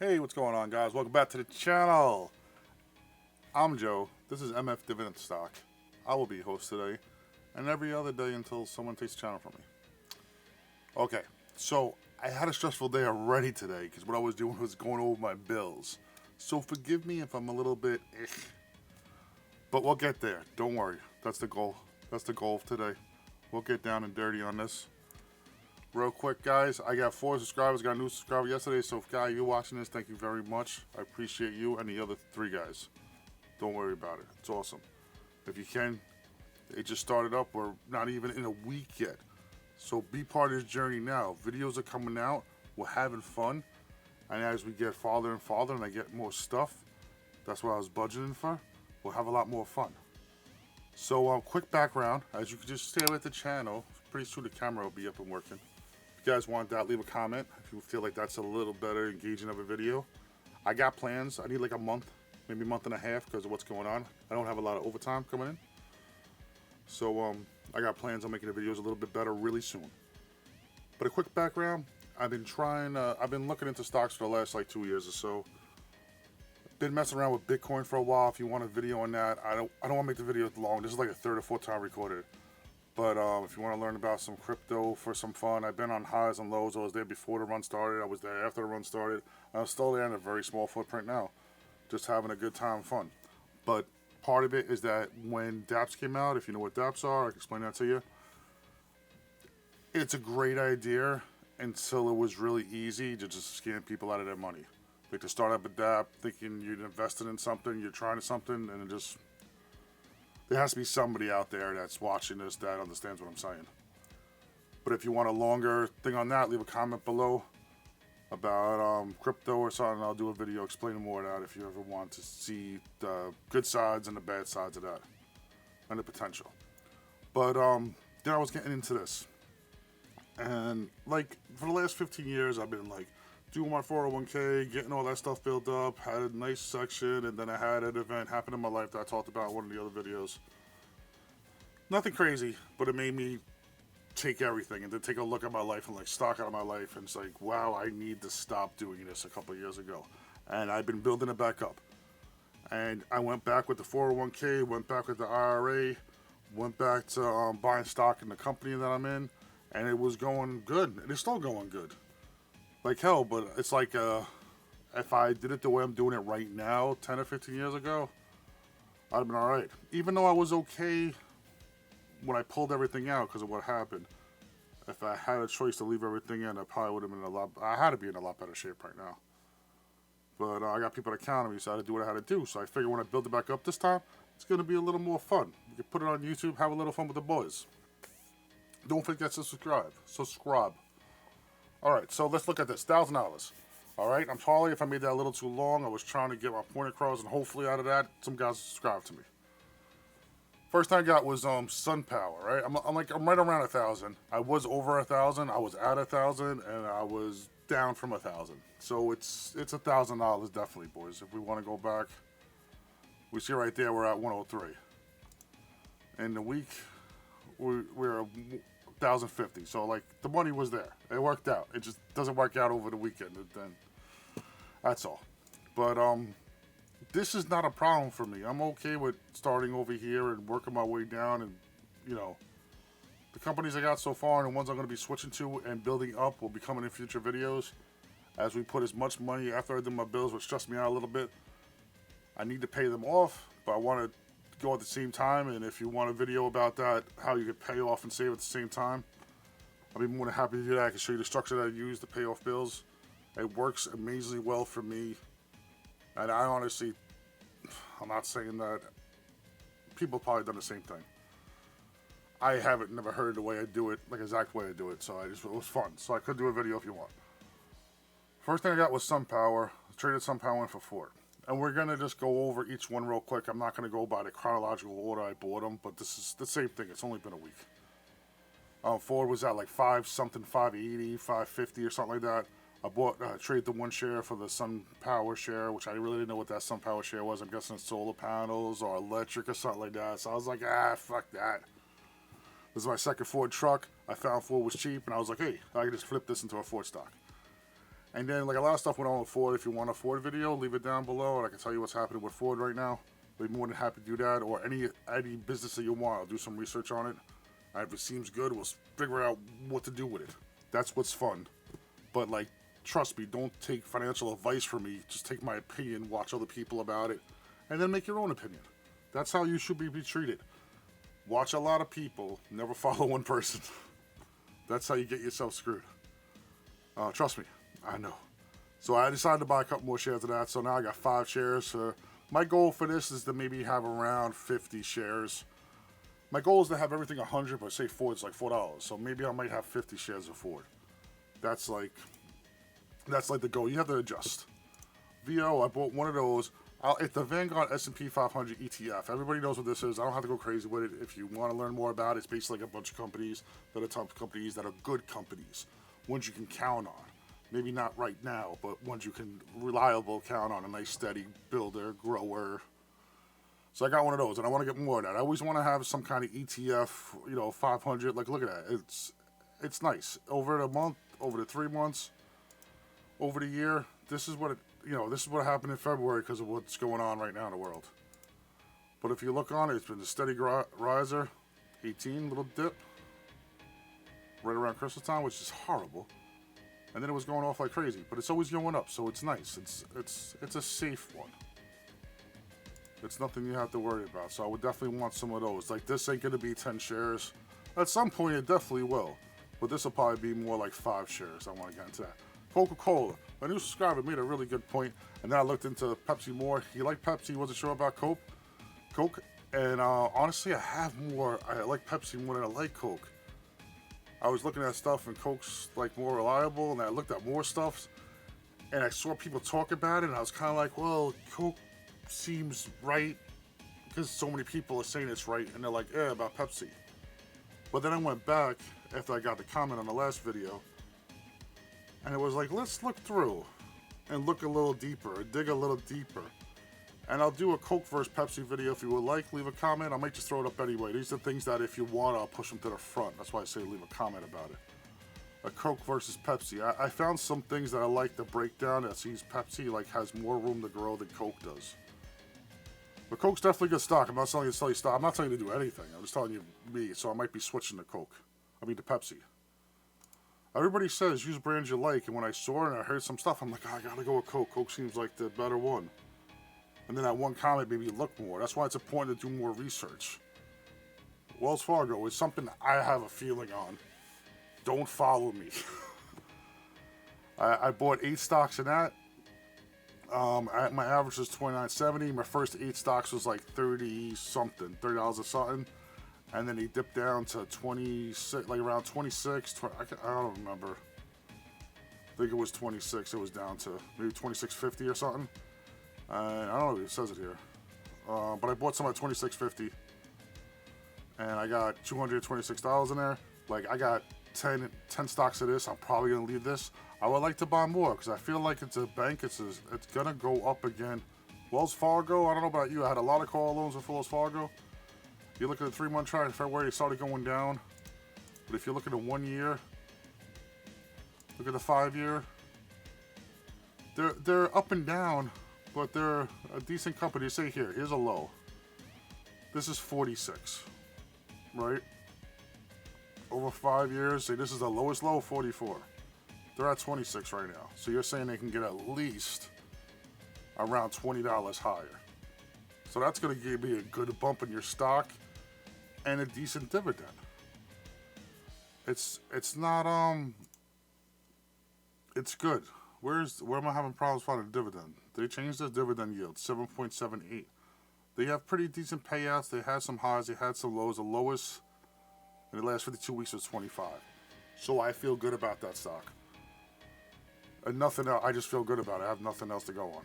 Hey, what's going on, guys? Welcome back to the channel. I'm Joe. This is MF Dividend Stock. I will be your host today and every other day until someone takes the channel from me. Okay, so I had a stressful day already today because what I was doing was going over my bills. So forgive me if I'm a little bit but we'll get there. Don't worry. That's the goal. That's the goal of today. We'll get down and dirty on this. Real quick, guys, I got 4 subscribers, got a new subscriber yesterday, so if, guy, you're watching this, thank you very much. I appreciate you and the other 3 guys. Don't worry about it. It's awesome. If you can, it just started up. We're not even in a week yet. So be part of this journey now. Videos are coming out. We're having fun. And as we get farther and farther and I get more stuff, that's what I was budgeting for, we'll have a lot more fun. So, quick background. As you can just stare at the channel, pretty soon the camera will be up and working. If you guys want that, leave a comment. If you feel like that's a little better engaging of a video. I got plans. I need like a month, maybe a month and a half because of what's going on. I don't have a lot of overtime coming in. So I got plans on making the videos a little bit better really soon. But a quick background, I've been looking into stocks for the last like 2 years or so. Been messing around with Bitcoin for a while. If you want a video on that, I don't want to make the video long. This is like a 3rd or 4th time recorded. But if you want to learn about some crypto for some fun, I've been on highs and lows. I was there before the run started. I was there after the run started. I'm still there in a very small footprint now. Just having a good time, fun. But part of it is that when dApps came out, if you know what dApps are, I can explain that to you. It's a great idea until it was really easy to just scam people out of their money. Like to start up a dApp thinking you're invested in something, you're trying something, and it just... There has to be somebody out there that's watching this that understands what I'm saying. But if you want a longer thing on that, leave a comment below about crypto or something. I'll do a video explaining more of that if you ever want to see the good sides and the bad sides of that and the potential. But then I was getting into this. And like for the last 15 years, I've been like doing my 401k, getting all that stuff built up, had a nice section, and then I had an event happen in my life that I talked about in one of the other videos. Nothing crazy, but it made me take everything and then take a look at my life and like stock out of my life, and it's like, wow, I need to stop doing this a couple of years ago. And I've been building it back up. And I went back with the 401k, went back with the IRA, went back to buying stock in the company that I'm in, and it was going good. And it's still going good. Like hell, but it's like if I did it the way I'm doing it right now, 10 or 15 years ago, I'd have been alright. Even though I was okay when I pulled everything out because of what happened, if I had a choice to leave everything in, I probably would have been I had to be in a lot better shape right now. But I got people that count on me, so I had to do what I had to do. So I figured when I build it back up this time, it's going to be a little more fun. You can put it on YouTube, have a little fun with the boys. Don't forget to subscribe. Alright, so let's look at this. $1,000. Alright, I'm sorry if I made that a little too long. I was trying to get my point across, and hopefully out of that, some guys subscribe to me. First thing I got was Sun Power, right? I'm right around 1,000. I was over 1,000. I was at 1,000, and I was down from 1,000. So it's $1,000 definitely, boys. If we want to go back, we see right there we're at 103. In the week, we're 1,050. So like the money was there. It worked out. It just doesn't work out over the weekend. Then that's all. But this is not a problem for me. I'm okay with starting over here and working my way down, and you know, the companies I got so far and the ones I'm going to be switching to and building up will be coming in future videos as we put as much money after I do my bills, which stressed me out a little bit. I need to pay them off, but I want to go at the same time, and if you want a video about that, how you can pay off and save at the same time, I'll be more than happy to do that. I can show you the structure that I use to pay off bills. It works amazingly well for me, and I honestly, I'm not saying that people have probably done the same thing. I haven't never heard the way I do it, like exact way I do it, so it was fun. So I could do a video if you want. First thing I got was Sun Power. I traded Sun Power in for Ford. And we're going to just go over each one real quick. I'm not going to go by the chronological order I bought them, but this is the same thing. It's only been a week. Ford was at like 5-something, 580, 550 or something like that. I traded the one share for the Sun Power share, which I really didn't know what that Sun Power share was. I'm guessing it's solar panels or electric or something like that. So I was like, fuck that. This is my second Ford truck. I found Ford was cheap, and I was like, hey, I can just flip this into a Ford stock. And then like a lot of stuff went on with Ford. If you want a Ford video, leave it down below, and I can tell you what's happening with Ford right now. I'd be more than happy to do that, or any business that you want. I'll do some research on it. And if it seems good, we'll figure out what to do with it. That's what's fun. But like, trust me, don't take financial advice from me. Just take my opinion, watch other people about it, and then make your own opinion. That's how you should be treated. Watch a lot of people, never follow one person. That's how you get yourself screwed. Trust me, I know. So I decided to buy a couple more shares of that. So now I got 5 shares. My goal for this is to maybe have around 50 shares. My goal is to have everything 100, but say Ford's like $4. So maybe I might have 50 shares of Ford. That's like the goal. You have to adjust. VO, I bought one of those. It's the Vanguard S&P 500 ETF. Everybody knows what this is. I don't have to go crazy with it. If you want to learn more about it, it's basically like a bunch of companies that are top companies that are good companies. Ones you can count on. Maybe not right now, but ones you can reliable count on. A nice steady builder, grower. So I got one of those, and I want to get more of that. I always want to have some kind of ETF, 500. Like, look at that. It's nice. Over the month, over the 3 months, over the year, this is what this is what happened in February because of what's going on right now in the world. But if you look on it, it's been a steady riser, 18, little dip, right around Christmas time, which is horrible. And then it was going off like crazy, but it's always going up, so it's nice. It's a safe one. It's nothing you have to worry about. So I would definitely want some of those. Like, this ain't gonna be 10 shares. At some point, it definitely will, but this will probably be more like 5 shares. I want to get into that. CocaCola. My new subscriber made a really good point, and then I looked into Pepsi more. He liked Pepsi, he wasn't sure about Coke. And honestly, I like Pepsi more than I like Coke. I was looking at stuff, and Coke's like more reliable, and I looked at more stuff, and I saw people talk about it, and I was kind of like, well, Coke seems right, because so many people are saying it's right, and they're like, yeah, about Pepsi. But then I went back after I got the comment on the last video, and it was like, let's look through and look a little deeper, dig a little deeper. And I'll do a Coke versus Pepsi video if you would like. Leave a comment. I might just throw it up anyway. These are things that if you want, I'll push them to the front. That's why I say leave a comment about it. A Coke versus Pepsi. I found some things that I like the breakdown that sees Pepsi like has more room to grow than Coke does. But Coke's definitely good stock. I'm not telling you to sell your stock. I'm not telling you to do anything. I'm just telling you me. So I might be switching to Pepsi. Everybody says use brands you like, and when I saw it and I heard some stuff, I'm like, I gotta go with Coke. Coke seems like the better one. And then that one comment made me look more. That's why it's important to do more research. Wells Fargo is something I have a feeling on. Don't follow me. I bought 8 stocks in that. My average was $29.70. My first 8 stocks was like $30 or something. And then he dipped down to 26, like around 26. I don't remember. I think it was 26. It was down to maybe 26.50 or something. I don't know if it says it here. But I bought some at 26.50. And I got $226 in there. Like, I got 10 stocks of this. I'm probably going to leave this. I would like to buy more because I feel like it's a bank. It's going to go up again. Wells Fargo, I don't know about you. I had a lot of call loans with Wells Fargo. You look at the 3-month chart in February, it started going down. But if you look at the 1 year, look at the 5 year, they're up and down, but they're a decent company. Say here's a low. This is 46, right? Over 5 years, say this is the lowest low, 44. They're at 26 right now. So you're saying they can get at least around $20 higher. So that's going to give me a good bump in your stock and a decent dividend. It's not it's good. Where am I having problems finding a dividend? They changed the dividend yield, 7.78. They have pretty decent payouts. They had some highs, they had some lows. The lowest in the last 52 weeks was 25. So I feel good about that stock. And nothing else, I just feel good about it. I have nothing else to go on.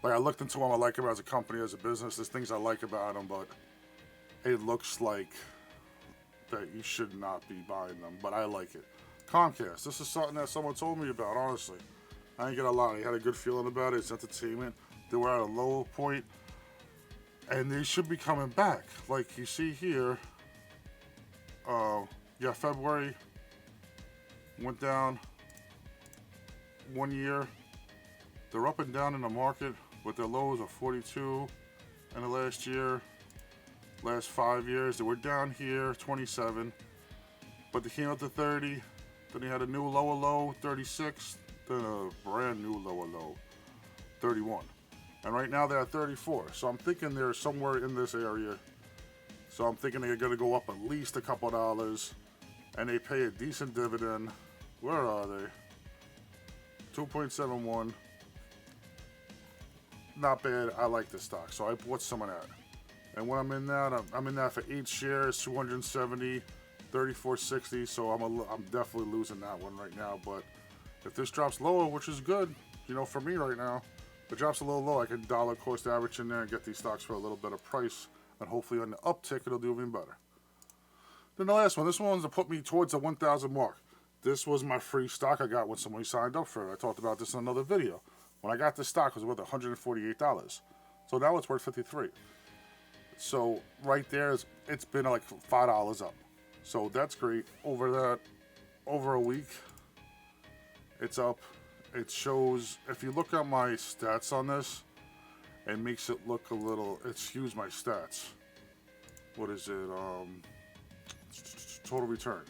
Like, I looked into them, I like them as a company, as a business. There's things I like about them, but it looks like that you should not be buying them, but I like it. Comcast, this is something that someone told me about, honestly. I ain't gonna lie, I had a good feeling about it. It's entertainment. They were at a low point, and they should be coming back. Like you see here, February went down, 1 year, they're up and down in the market, with their lows of 42 in the last year. Last 5 years, they were down here, 27, but they came up to 30. Then they had a new lower low, 36, then a brand new lower low, 31. And right now they're at 34. So I'm thinking they're somewhere in this area. So I'm thinking they're going to go up at least a couple dollars. And they pay a decent dividend. Where are they? 2.71. Not bad. I like this stock. So I bought some of that. And when I'm in that, I'm in that for 8 shares, 270, 34.60. So I'm definitely losing that one right now. But if this drops lower, which is good, you know, for me right now, if it drops a little low, I can dollar cost average in there and get these stocks for a little better price. And hopefully on the uptick, it'll do even better. Then the last one. This one's to put me towards the 1,000 mark. This was my free stock I got when somebody signed up for it. I talked about this in another video. When I got this stock, it was worth $148. So now it's worth $53. So right there, it's been like $5 up. So that's great. Over a week, it's up. It shows, if you look at my stats on this, it makes it look a little, excuse my stats. What is it? Total return.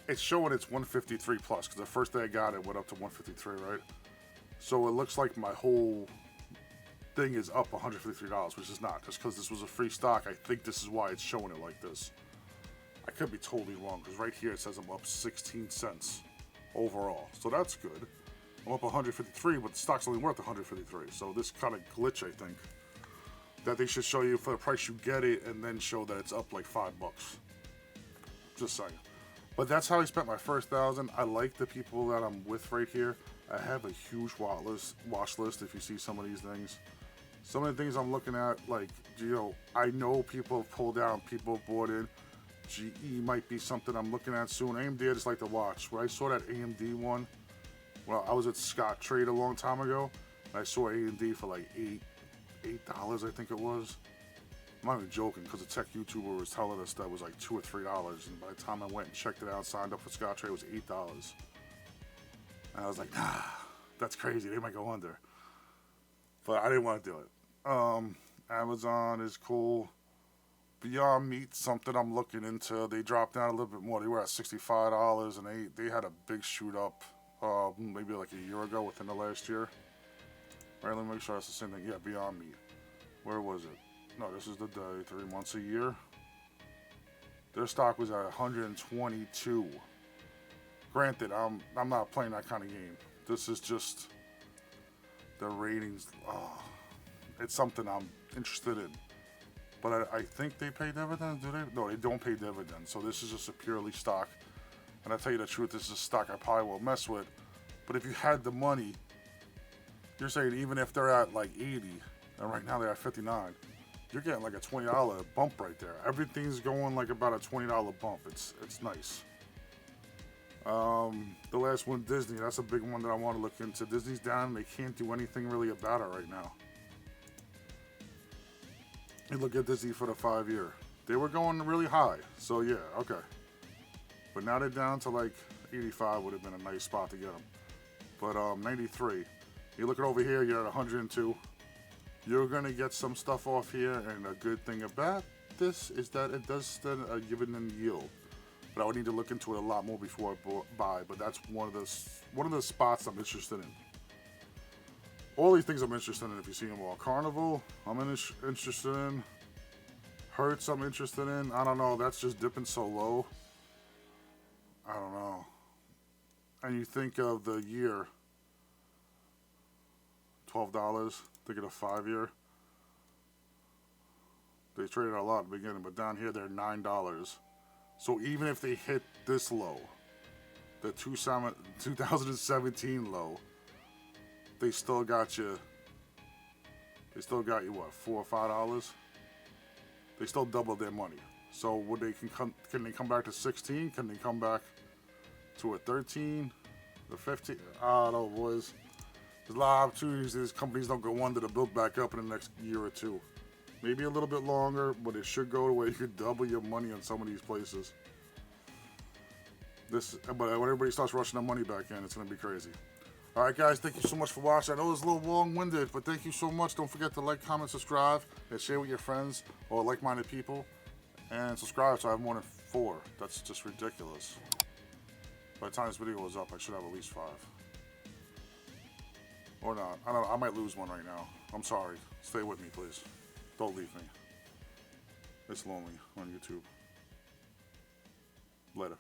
It's showing it's 153 plus, because the first day I got it went up to 153, right? So it looks like my whole thing is up $153, which is not. Just because this was a free stock, I think this is why it's showing it like this. I could be totally wrong, because right here it says I'm up 16 cents overall. So that's good. I'm up 153, but the stock's only worth 153. So this kind of glitch, I think, that they should show you for the price you get it, and then show that it's up like $5. Just saying. But that's how I spent my first 1,000. I like the people that I'm with right here. I have a huge watch list if you see some of these things. Some of the things I'm looking at, like, you know, I know people have pulled out, people have bought in. GE might be something I'm looking at soon. AMD, I just like to watch. When I saw that AMD one, well, I was at Scottrade a long time ago, and I saw AMD for like $8, I think it was. I'm not even joking, because a tech YouTuber was telling us that was like $2 or $3, and by the time I went and checked it out, signed up for Scottrade, it was $8. And I was like, nah, that's crazy. They might go under. But I didn't want to do it. Amazon is cool. Beyond Meat, something I'm looking into. They dropped down a little bit more. They were at $65, and they had a big shoot up maybe like a year ago, within the last year. All right, let me make sure that's the same thing. Yeah, Beyond Meat. Where was it? No, this is the day. 3 months a year. Their stock was at 122. Granted, I'm not playing that kind of game. This is just the ratings. It's something I'm interested in. But I think they pay dividends, do they? No, they don't pay dividends. So this is just a purely stock. And I tell you the truth, this is a stock I probably won't mess with. But if you had the money, you're saying even if they're at like 80, and right now they're at 59, you're getting like a $20 bump right there. Everything's going like about a $20 bump. It's nice. The last one, Disney. That's a big one that I want to look into. Disney's down. They can't do anything really about it right now. You look at Disney for the 5-year. They were going really high. So yeah, okay. But now they're down to like 85 would have been a nice spot to get them. But 93. You look at over here, you're at 102. You're going to get some stuff off here. And a good thing about this is that it does stand a dividend yield. But I would need to look into it a lot more before I buy. But that's one of the spots I'm interested in. All these things I'm interested in, if you see them all. Carnival, I'm interested in. Hertz, I'm interested in. I don't know, that's just dipping so low. I don't know. And you think of the year, $12, think of the 5-year. They traded a lot at the beginning, but down here they're $9. So even if they hit this low, the 2017 low, they still got you what, $4 or $5? They still doubled their money. So would they can they come back to 16? Can they come back to a 13? The 15? I don't know, boys. There's a lot of opportunities. These companies don't go under to build back up in the next year or two. Maybe a little bit longer, but it should go to where you could double your money on some of these places. But when everybody starts rushing their money back in, it's going to be crazy. All right, guys, thank you so much for watching. I know it's a little long-winded, but thank you so much. Don't forget to like, comment, subscribe, and share with your friends or like-minded people. And subscribe so I have more than 4. That's just ridiculous. By the time this video is up, I should have at least 5. Or not. I don't know. I might lose one right now. I'm sorry. Stay with me, please. Don't leave me. It's lonely on YouTube. Later.